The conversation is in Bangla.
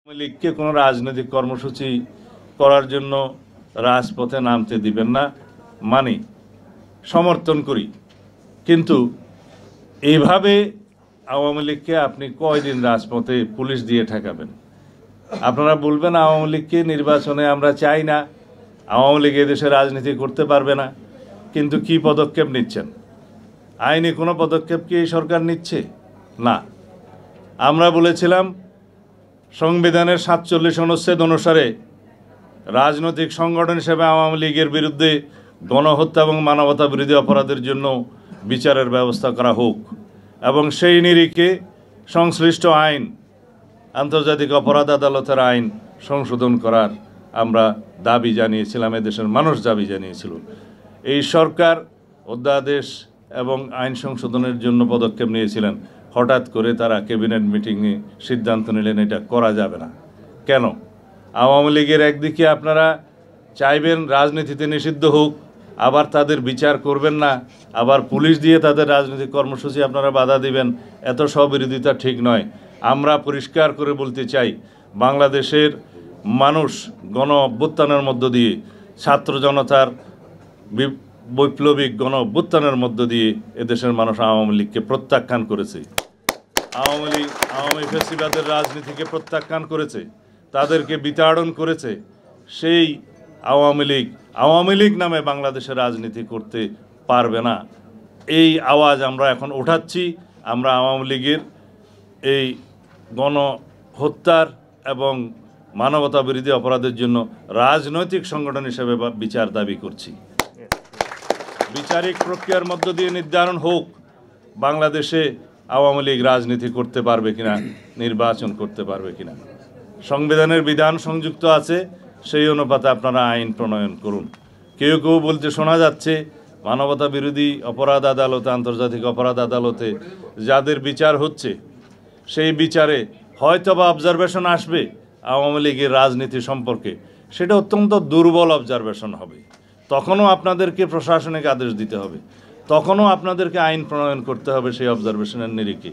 আওয়ামী লীগকে কোনো রাজনৈতিক কর্মসূচি করার জন্য রাজপথে নামতে দিবেন না, মানি, সমর্থন করি। কিন্তু এইভাবে আওয়ামী লীগকে আপনি কয়দিন রাজপথে পুলিশ দিয়ে ঠেকাবেন? আপনারা বলবেন আওয়ামী লীগকে নির্বাচনে আমরা চাই না, আওয়ামী লীগ এদেশে রাজনীতি করতে পারবে না। কিন্তু কি পদক্ষেপ নিচ্ছেন? আইনি কোনো পদক্ষেপ কি এই সরকার নিচ্ছে? না। আমরা বলেছিলাম সংবিধানের ৪৭ অনুচ্ছেদ অনুসারে রাজনৈতিক সংগঠন হিসেবে আওয়ামী লীগের বিরুদ্ধে গণহত্যা এবং মানবতা বিরোধী অপরাধের জন্য বিচারের ব্যবস্থা করা হোক এবং সেই নিরিখে সংশ্লিষ্ট আইন, আন্তর্জাতিক অপরাধ আদালতের আইন সংশোধন করার আমরা দাবি জানিয়েছিলাম, এদেশের মানুষ দাবি জানিয়েছিল। এই সরকার অধ্যাদেশ এবং আইন সংশোধনের জন্য পদক্ষেপ নিয়েছিলেন। হঠাৎ করে তারা ক্যাবিনেট মিটিংয়ে সিদ্ধান্ত নিলেন এটা করা যাবে না। কেন? আওয়ামী লীগের একদিকে আপনারা চাইবেন রাজনীতিতে নিষিদ্ধ হোক, আবার তাদের বিচার করবেন না, আবার পুলিশ দিয়ে তাদের রাজনৈতিক কর্মসূচি আপনারা বাধা দিবেন। এত স্ববিরোধিতা ঠিক নয়। আমরা পরিষ্কার করে বলতে চাই, বাংলাদেশের মানুষ গণ অভ্যুত্থানের মধ্য দিয়ে, ছাত্র জনতার বৈপ্লবিক গণ অভ্যুত্থানের মধ্য দিয়ে এদেশের মানুষ আওয়ামী লীগকে প্রত্যাখ্যান করেছে। আওয়ামী ফ্যাসিবাদের রাজনীতিকে প্রত্যাখ্যান করেছে, তাদেরকে বিতাড়ন করেছে। সেই আওয়ামী লীগ নামে বাংলাদেশের রাজনীতি করতে পারবে না। এই আওয়াজ আমরা এখন ওঠাচ্ছি। আমরা আওয়ামী লীগের এই গণহত্যার এবং মানবতা বিরোধী অপরাধের জন্য রাজনৈতিক সংগঠন হিসেবে বিচার দাবি করছি। বিচারিক প্রক্রিয়ার মধ্য দিয়ে নির্ধারণ হোক বাংলাদেশে আওয়ামী লীগ রাজনীতি করতে পারবে কিনা, নির্বাচন করতে পারবে কিনা। সংবিধানের বিধান সংযুক্ত আছে, সেই অনুপাতে আপনারা আইন প্রণয়ন করুন। কেউ কেউ বলতে শোনা যাচ্ছে মানবতা বিরোধী অপরাধ আদালতে, আন্তর্জাতিক অপরাধ আদালতে যাদের বিচার হচ্ছে, সেই বিচারে হয়তোবা অবজারভেশন আসবে আওয়ামী লীগের রাজনীতি সম্পর্কে। সেটা অত্যন্ত দুর্বল অবজারভেশন হবে। তখনও আপনাদেরকে প্রশাসনিক আদেশ দিতে হবে, তখনও আপনাদেরকে আইন প্রণয়ন করতে হবে সেই অবজারভেশনের নিরিখে।